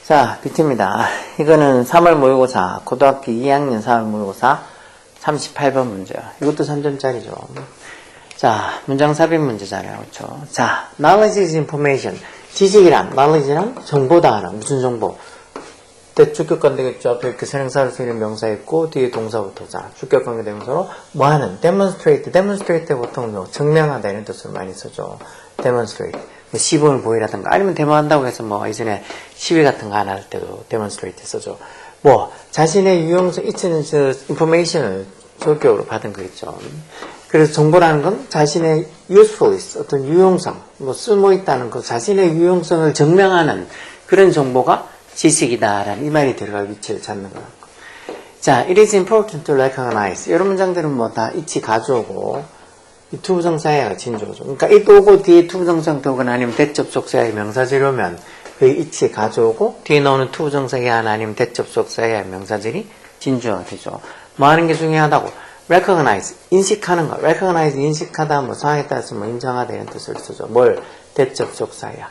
자, 비트입니다. 이거는 3월 모의고사, 고등학교 2학년 3월 모의고사 38번 문제야. 이것도 3점짜리죠. 자, 문장 삽입 문제잖아요. 그렇죠? 자, knowledge is information. 지식이란, knowledge란 정보다. 무슨 정보? 대주격관 되겠죠. 앞에 이렇게 선행사를 쓰이는 명사 있고, 뒤에 동사부터. 자, 주격관계 대명사로 뭐 하는? demonstrate. demonstrate 보통 뭐 증명하다 이런 뜻으로 많이 쓰죠. demonstrate. 시범을 보이라든가, 아니면 데모한다고 해서 뭐 이전에 시위 같은 거 안 할 때도 demonstrate 쓰죠. 뭐, 자신의 유용성, 있는 information을 조격으로 받은 거겠죠. 그래서 정보라는 건 자신의 usefulness, 어떤 유용성, 뭐 쓸모있다는 거, 자신의 유용성을 증명하는 그런 정보가 지식이다라는 이 말이 들어갈 위치를 찾는 거예요. 자, it is important to recognize. 이런 문장들은 뭐 다 이치 가져오고, 이 투부정사예요, 진조죠. 그러니까 이 오고 뒤에 투부정사 또는 아니면 대접속사의 명사절이면 그 이치 가져오고 뒤에 나오는 투부정사의 하나 아니면 대접속사의 명사절이 진조가 되죠. 뭐 하는 게 중요하다고? recognize, 인식하는 거. recognize, 인식하다, 뭐 상황에 따라서 뭐 인정하다 이런 뜻을 쓰죠. 뭘? 대접속사야.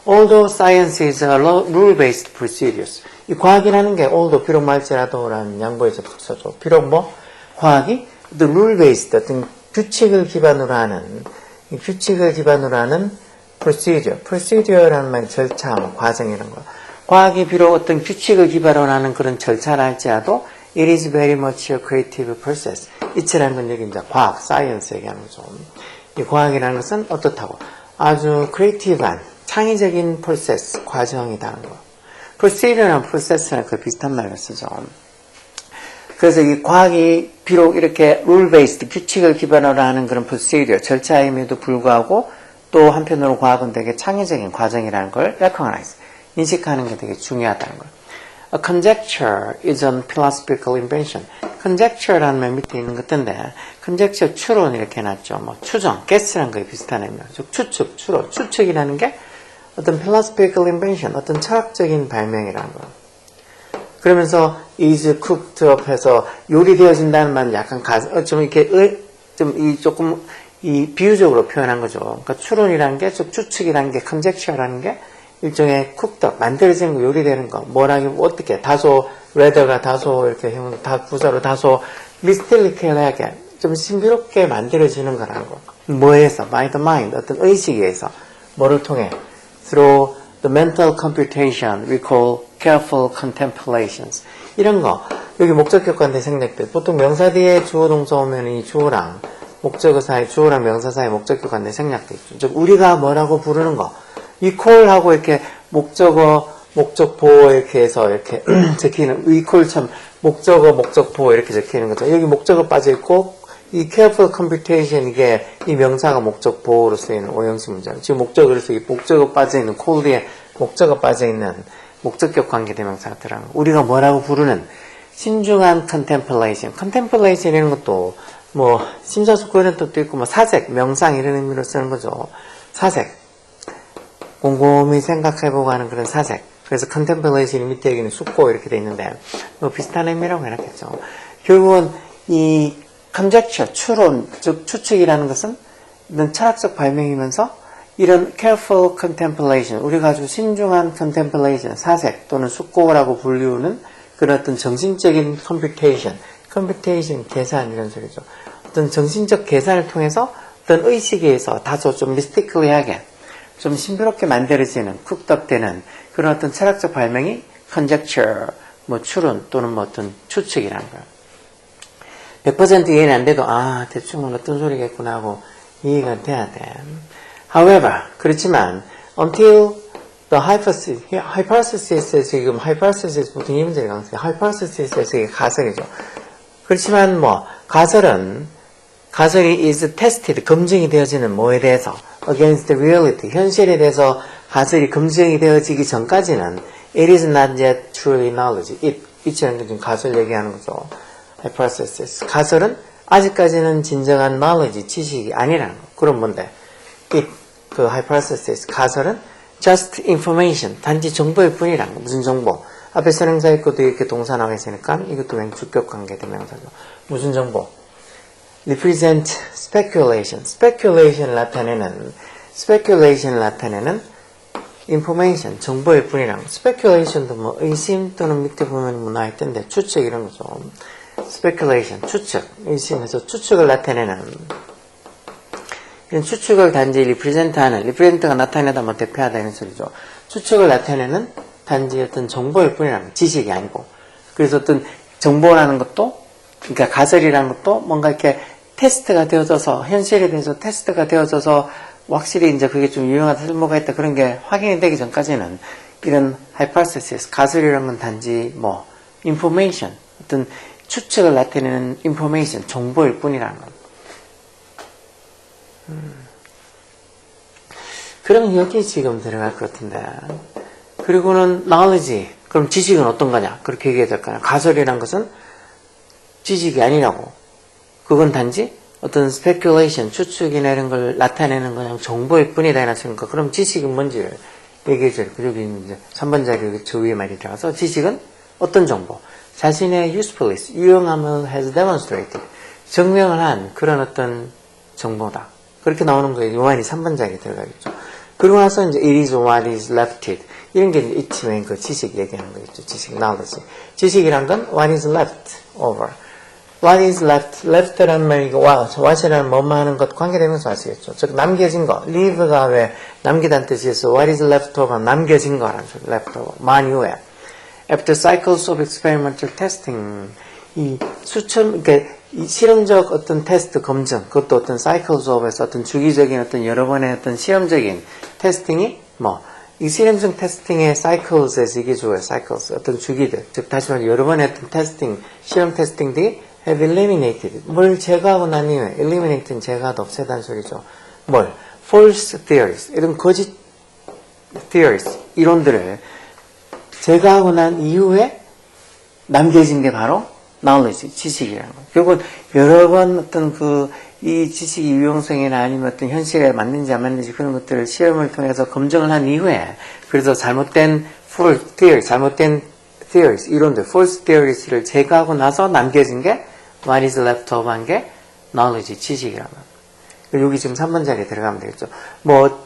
Although science is a rule-based procedures. 이 과학이라는 게 although 비록 말지라도라는 양보에서 써죠. 비록 뭐? 과학이 the rule-based 어떤 규칙을 기반으로 하는 procedure라는 말 절차, 뭐 과정 이런 거. 과학이 비록 어떤 규칙을 기반으로 하는 그런 절차를 할지라도 it is very much a creative process. 이치라는 건 여기 이제 과학, science 얘기하는 거죠. 이 과학이라는 것은 어떻다고? 아주 creative한, 창의적인 process, 과정이라는 거. procedure랑 process랑 그 비슷한 말을 쓰죠. 그래서 이 과학이 비록 이렇게 rule-based, 규칙을 기반으로 하는 그런 procedure, 절차임에도 불구하고 또 한편으로 과학은 되게 창의적인 과정이라는 걸 recognize, 인식하는 게 되게 중요하다는 거예요. A conjecture is a philosophical invention. conjecture라는 말 밑에 있는 것 같은데 conjecture, 추론 이렇게 해놨죠. 뭐 추정, guess라는 거에 비슷한 의미죠. 추측, 추론, 추측이라는 게 어떤 philosophical invention, 어떤 철학적인 발명이라는 거예요. 그러면서 is cooked up 해서 요리되어진다는 말은 약간 좀 이렇게 조금 비유적으로 표현한 거죠. 그러니까 추론이라는 게 추측이라는 게 conjecture라는 게 일종의 cooked up 만들어지는 거, 요리되는 거. 뭐라기 어떻게 다소 rather가 다소 이렇게 부사로 다소 mysterious하게 좀 신비롭게 만들어지는 거라는 거. 뭐에서? by the mind 어떤 의식에 의해서 뭐를 통해? through the mental computation we call careful contemplations. 이런 거. 여기 목적격관대 생략돼. 보통 명사 뒤에 주어 동사 오면 이 주어랑 목적어 사이, 주어랑 명사 사이 목적격관대 생략돼 있죠. 즉 우리가 뭐라고 부르는 거. 이 call하고 이렇게 목적어, 목적보 이렇게 해서 이렇게 적히는 이 call처럼 목적어, 목적보 이렇게 적히는 거죠. 여기 목적어 빠져 있고 이 careful computation 이게 이 명사가 목적보로 쓰이는 오형식 문제예요. 지금 목적어를 쓰기 목적어 빠져 있는 call 뒤에 목적어 빠져 있는 목적격 관계대명사가 들어가는 거. 우리가 뭐라고 부르는 신중한 contemplation. contemplation 이런 것도 뭐 심사숙고 이런 뜻도 있고 뭐 사색, 명상 이런 의미로 쓰는 거죠. 사색. 곰곰이 생각해보고 하는 그런 사색. 그래서 contemplation이 밑에 여기는 숙고 이렇게 돼 있는데 뭐 비슷한 의미라고 해놨겠죠. 결국은 이 conjecture, 추론, 즉 추측이라는 것은 이런 철학적 발명이면서 이런 careful contemplation, 우리가 아주 신중한 contemplation, 사색 또는 숙고라고 불리우는 그런 어떤 정신적인 computation, 계산 이런 소리죠. 어떤 정신적 계산을 통해서 어떤 의식에 의해서 다소 좀 mystically하게, 좀 신비롭게 만들어지는, 쿡덕되는 그런 어떤 철학적 발명이 conjecture, 뭐 추론 또는 뭐 어떤 추측이라는 거예요. 100% 이해는 안 돼도 대충은 어떤 소리겠구나 하고 이해가 돼야 돼. However, 그렇지만 until the hypothesis에 지금 hypothesis 보통 이 문제를 강조해요. hypothesis에서 이게 가설이죠. 그렇지만 뭐 가설이 is tested 검증이 되어지는 뭐에 대해서 against the reality 현실에 대해서 가설이 검증이 되어지기 전까지는 it is not yet truly knowledge. it이라는 게 지금 가설 얘기하는 거죠. hypothesis 가설은 아직까지는 진정한 knowledge 지식이 아니라는 거. 그럼 뭔데? 그 hypothesis 가설은 just information 단지 정보일 뿐이란 거. 무슨 정보? 앞에 선행사 있고 뒤에 이렇게 동사 나와 있으니까 이것도 맹주격 관계 대명사죠. 무슨 정보? represent speculation. speculation을 나타내는 information, 정보일 뿐이랑 speculation도 뭐 의심 또는 밑에 보면 뭐 나와 있던데 추측 이런 거죠. speculation, 추측, 의심해서 추측을 나타내는 이런 추측을 단지 represent가 나타내다 뭐 대표하다 이런 소리죠. 추측을 나타내는 단지 어떤 정보일 뿐이라는 지식이 아니고 그래서 어떤 정보라는 것도 그러니까 가설이라는 것도 뭔가 이렇게 테스트가 되어져서 현실에 대해서 테스트가 되어져서 확실히 이제 그게 좀 유용하다 쓸모가 있다 그런 게 확인이 되기 전까지는 이런 hypothesis 가설이라는 건 단지 뭐 information 어떤 추측을 나타내는 information 정보일 뿐이라는 것. 그럼 여기 지금 들어갈 것 같은데 그리고는 knowledge 그럼 지식은 어떤 거냐 그렇게 얘기해야 될까요? 가설이란 것은 지식이 아니라고 그건 단지 어떤 speculation 추측이나 이런 걸 나타내는 그냥 정보일 뿐이다 이랬으니까 그럼 지식은 뭔지를 얘기해줘요. 여기 이제 3번 자료 저 위에 말이 들어가서 지식은 어떤 정보 자신의 usefulness 유용함을 has demonstrated 증명을 한 그런 어떤 정보다 그렇게 나오는 거예요. 요한이 3번 자리에 들어가겠죠. 그러고 나서 이제 it is what is lefted 이런 게 있으면 그 지식 얘기하는 거겠죠. 지식, knowledge. 지식이란 건 what is left over. what is left라는 말이 what이라는 뭐뭐 하는 것 관계되면서 아시겠죠. 즉 남겨진 거. leave가 왜 남기다는 뜻이어서 what is left over 남겨진 거라는 소리. left over. 만 이후에 after cycles of experimental testing 이 그러니까 이 실험적 어떤 테스트 검증 그것도 어떤 cycles of에서 어떤 주기적인 어떤 여러 번의 어떤 실험적인 테스팅이 이 실험적 테스팅의 cycles에서 이게 좋아요. cycles 어떤 주기들 즉 다시 말해 여러 번의 어떤 테스팅 실험 테스팅들이 have eliminated 뭘 제거하고 난 이후에 eliminate는 제거하다 없애다는 소리죠. 뭘 false theories 이런 거짓 theories 이론들을 제거하고 난 이후에 남겨진 게 바로 knowledge, 지식이라는 거예요. 결국은 여러 번 어떤 이 지식의 유용성이나 아니면 어떤 현실에 맞는지 안 맞는지 그런 것들을 시험을 통해서 검증을 한 이후에 그래서 잘못된 theories, 이론들, false theories를 제거하고 나서 남겨진 게 what is left over 한 게 knowledge, 지식이라는 거예요. 여기 지금 3번 자리에 들어가면 되겠죠.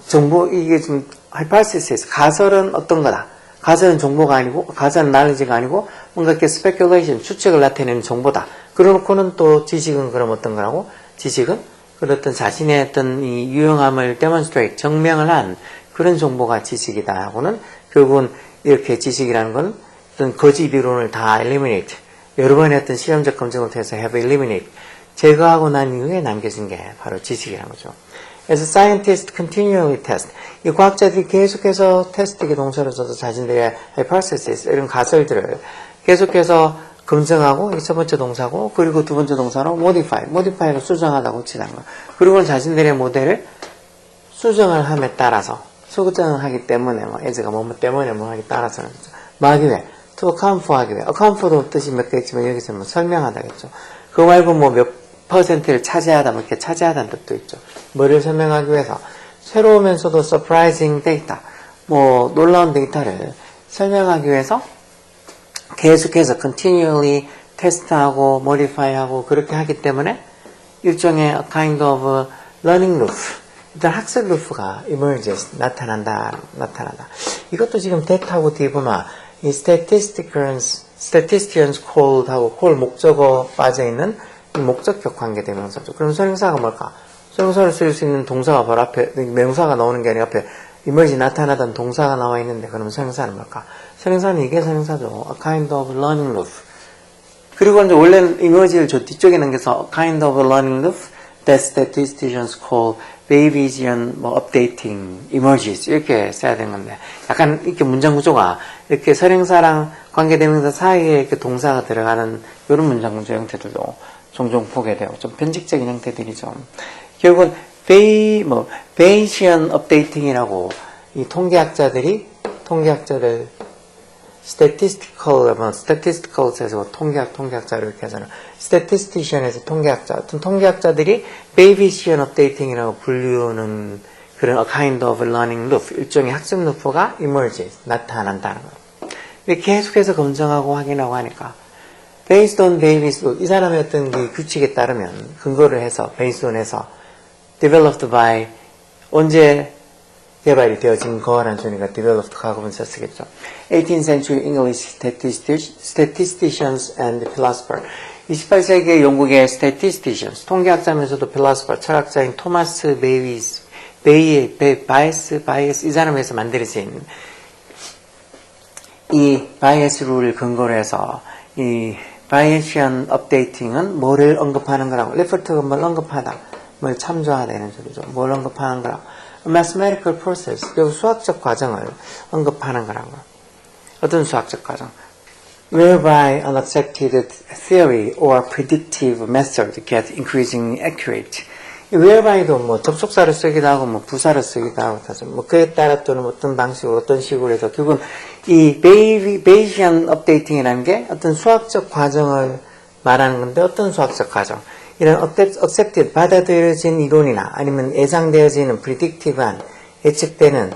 정보, 이게 지금 hypothesis, 가설은 어떤 거다. 가설은 정보가 아니고, 가설은 knowledge가 아니고, 뭔가 이렇게 speculation, 추측을 나타내는 정보다. 그러놓고는 또 지식은 그럼 어떤 거라고? 지식은 그런 어떤 자신의 어떤 이 유용함을 demonstrate, 증명을 한 그런 정보가 지식이다 하고는 결국은 이렇게 지식이라는 건 어떤 거짓 이론을 다 eliminate, 여러 번의 어떤 실험적 검증을 통해서 have eliminate, 제거하고 난 이후에 남겨진 게 바로 지식이라는 거죠. As scientists continually test, 이 과학자들이 계속해서 테스트의 동사를 써서 자신들의 hypothesis, 이런 가설들을 계속해서 검증하고, 이게 첫 번째 동사고, 그리고 두 번째 동사로 modify로 수정하다 고치다는 거. 그리고 자신들의 모델을 수정을 함에 따라서, 수정을 하기 때문에, as가 뭐뭐 때문에 뭐 하기 따라서는, 뭐 하기 위해, to account for 하기 위해, account도 뜻이 몇 개 있지만 여기서는 설명하다겠죠. 그거 말고 몇 퍼센트를 차지하다, 이렇게 차지하다는 뜻도 있죠. 뭐를 설명하기 위해서 새로우면서도 surprising data, 놀라운 데이터를 설명하기 위해서 계속해서 continually 테스트하고 modify하고 그렇게 하기 때문에 일종의 a kind of learning loop, 일단 학습 루프가 emerges, 나타난다. 이것도 지금 that하고 뒤에 보면 이 statisticians called 하고 call 목적어 빠져있는 이 목적격 관계대명사죠. 그럼 선행사가 뭘까? 선행사를 쓸 수 있는 동사가 바로 앞에, 명사가 나오는 게 아니라 앞에 emerge 나타나던 동사가 나와 있는데, 그럼 선행사는 뭘까? 선행사는 이게 선행사죠. a kind of learning loop. 그리고 이제 원래는 emerge를 저 뒤쪽에 남겨서 a kind of learning loop that statisticians call Bayesian updating emerges. 이렇게 써야 되는 건데, 약간 이렇게 문장 구조가 이렇게 선행사랑 관계대명사 사이에 이렇게 동사가 들어가는 이런 문장 구조 형태들도 종종 보게 되고, 좀 변직적인 형태들이죠. 결국은 Bayesian updating이라고 이 통계학자들 statistical에서 통계학자를 이렇게 하잖아요. statistician에서 어떤 통계학자들이 Bayesian updating이라고 불리우는 그런 a kind of learning loop, 일종의 학습 루프가 emerges, 나타난다는 거예요. 계속해서 검증하고 확인하고 하니까 based on Davis rule, 이 사람의 어떤 그 규칙에 따르면 근거를 해서 based on 해서 developed by 언제 개발이 되어진 거라는 소리가 developed 과거분사 쓰겠죠. 18th century English statisticians and philosophers. 28세기 영국의 statisticians, 통계학자면서도 philosopher, 철학자인 토마스 바이에스 이 사람에서 만들어진 이 바이에스 룰을 근거로 해서 이 바이에시안 업데이팅은 뭐를 언급하는 거라고, 레퍼트가 뭘 언급하다, 뭘 참조하다 이런 소리죠. 뭘 언급하는 거라고. mathematical process, 결국 수학적 과정을 언급하는 거라고. 어떤 수학적 과정? whereby an accepted theory or predictive method get increasingly accurate. whereby도 뭐 접속사를 쓰기도 하고 뭐 부사를 쓰기도 하고 뭐 그에 따라 또는 어떤 방식으로 어떤 식으로 해서 결국은 이 베이시안 업데이팅이라는 게 어떤 수학적 과정을 말하는 건데 어떤 수학적 과정? 이런 accepted 받아들여진 이론이나 아니면 예상되어지는 predictive한 예측되는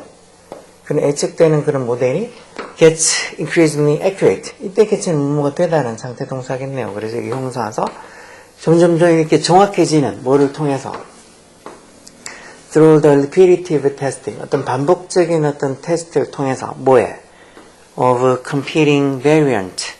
그런 모델이 gets increasingly accurate. 이때 get는 뭐가 되다는 상태 동사겠네요. 그래서 여기 형사와서 점점 이렇게 정확해지는 뭐를 통해서 through the repetitive testing 어떤 반복적인 어떤 테스트를 통해서 뭐에 of competing variant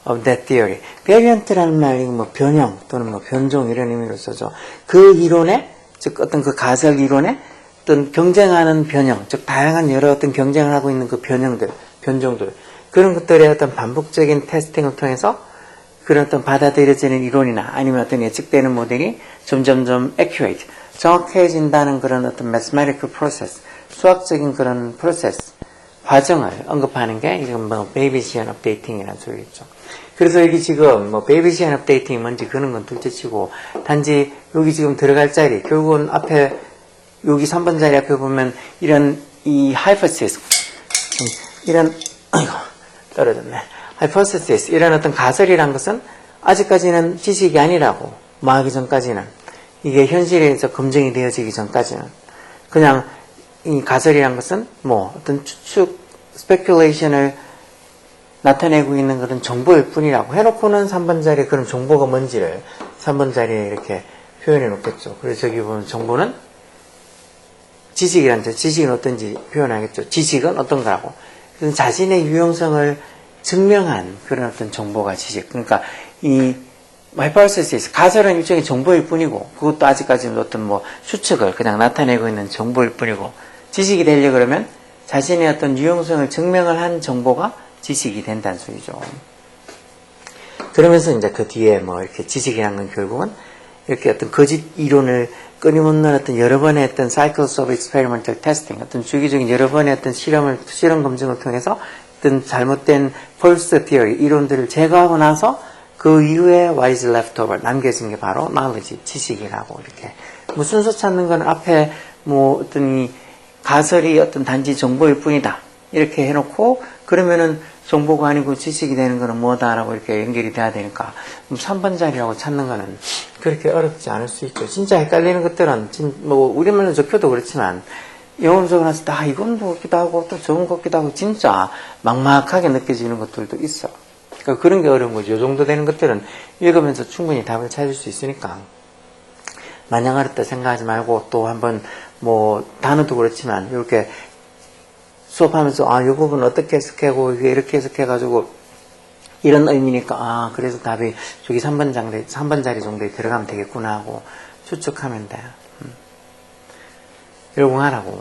of that theory. variant라는 말이 뭐 변형 또는 뭐 변종 이런 의미로 써죠. 그 이론에 즉 어떤 그 가설 이론에 어떤 경쟁하는 변형, 즉 다양한 여러 어떤 경쟁을 하고 있는 그 변종들 그런 것들의 어떤 반복적인 테스팅을 통해서 그런 어떤 받아들여지는 이론이나 아니면 어떤 예측되는 모델이 점점점 accurate, 정확해진다는 그런 어떤 mathematical process, 수학적인 그런 process, 과정을 언급하는 게 이건 뭐 베이비시안 업데이팅이라는 소리겠죠. 그래서 여기 지금 뭐 베이비시안 업데이팅이 뭔지 그런 건 둘째치고 단지 여기 지금 들어갈 자리, 결국은 앞에 여기 3번 자리 앞에 보면 이런 이 hypothesis, 이런 아이고 떨어졌네. hypothesis 이런 어떤 가설이란 것은 아직까지는 지식이 아니라고 말하기 전까지는 이게 현실에서 검증이 되어지기 전까지는 그냥 이 가설이란 것은 뭐 어떤 추측 speculation을 나타내고 있는 그런 정보일 뿐이라고 해놓고는 3번 자리에 그런 정보가 뭔지를 3번 자리에 이렇게 표현해 놓겠죠. 그래서 저기 보면 정보는 지식이란 지식은 어떤지 표현하겠죠. 지식은 어떤 거라고. 자신의 유용성을 증명한 그런 어떤 정보가 지식. 그러니까 이 hypothesis, 가설은 일종의 정보일 뿐이고 그것도 아직까지는 어떤 뭐 추측을 그냥 나타내고 있는 정보일 뿐이고 지식이 되려 그러면 자신의 어떤 유용성을 증명을 한 정보가 지식이 된다는 소리죠. 그러면서 이제 그 뒤에 뭐 이렇게 지식이라는 건 결국은 이렇게 어떤 거짓 이론을 끊임없는 어떤 여러 번의 어떤 cycles of experimental testing, 어떤 주기적인 여러 번의 어떤 실험 검증을 통해서 어떤 잘못된 false theory, 이론들을 제거하고 나서 그 이후에 what is left over, 남겨진 게 바로 knowledge, 지식이라고 이렇게. 뭐 순서 찾는 건 앞에 뭐 어떤 이 가설이 어떤 단지 정보일 뿐이다. 이렇게 해놓고 그러면은 정보가 아니고 지식이 되는 거는 뭐다라고 이렇게 연결이 돼야 되니까 3번 자리라고 찾는 거는 그렇게 어렵지 않을 수 있죠. 진짜 헷갈리는 것들은 뭐 우리말로 적혀도 그렇지만 영어로 적어놨을 때 이건 뭐 같기도 하고 또 저건 같기도 하고 진짜 막막하게 느껴지는 것들도 있어. 그러니까 그런 게 어려운 거죠. 이 정도 되는 것들은 읽으면서 충분히 답을 찾을 수 있으니까 마냥 어렵다 생각하지 말고 또 한번 뭐 단어도 그렇지만 이렇게 수업하면서 이 부분 어떻게 해석하고 이렇게 해석해가지고 이런 의미니까 그래서 답이 저기 3번 자리 정도에 들어가면 되겠구나 하고 추측하면 돼. 열공하라고.